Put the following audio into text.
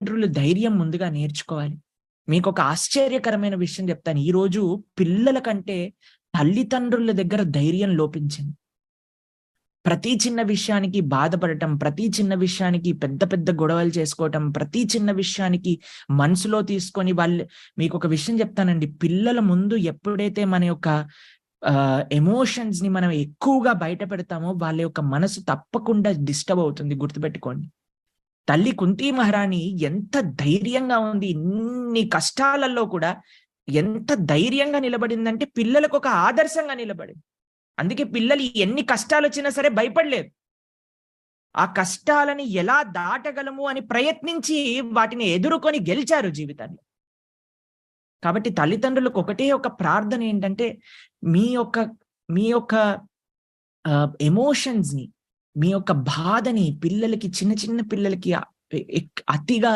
తల్లిదండ్రులు ధైర్యం ముందుగా నేర్చుకోవాలి. మీకొక ఆశ్చర్యకరమైన విషయం చెప్తాను. ఈరోజు పిల్లల కంటే తల్లిదండ్రుల దగ్గర ధైర్యం లోపించింది. ప్రతి చిన్న విషయానికి బాధపడటం, ప్రతి చిన్న విషయానికి పెద్ద పెద్ద గొడవలు చేసుకోవటం, ప్రతి చిన్న విషయానికి మనసులో తీసుకొని మీకొక విషయం చెప్తానండి. పిల్లల ముందు ఎప్పుడైతే మన యొక్క ఎమోషన్స్‌ని మనం ఎక్కువగా బయట పెడతామో వాళ్ళ యొక్క మనసు తప్పకుండా డిస్టర్బ్ అవుతుంది, గుర్తుపెట్టుకోండి. తల్లి కుంతీ మహారాణి ఎంత ధైర్యంగా ఉంది. ఇన్ని కష్టాలలో కూడా ఎంత ధైర్యంగా నిలబడిందంటే పిల్లలకు ఒక ఆదర్శంగా నిలబడింది. అందుకే పిల్లలు ఎన్ని కష్టాలొచ్చినా సరే భయపడలేదు. ఆ కష్టాలని ఎలా దాటగలము అని ప్రయత్నించి వాటిని ఎదుర్కొని గెలిచారు జీవితాన్ని. కాబట్టి తల్లిదండ్రులకు ఒకటే ఒక ప్రార్థన ఏంటంటే మీ యొక్క మీ యొక్క ఎమోషన్స్‌ని, మీ యొక్క బాధని పిల్లలకి చిన్న చిన్న పిల్లలకి అతిగా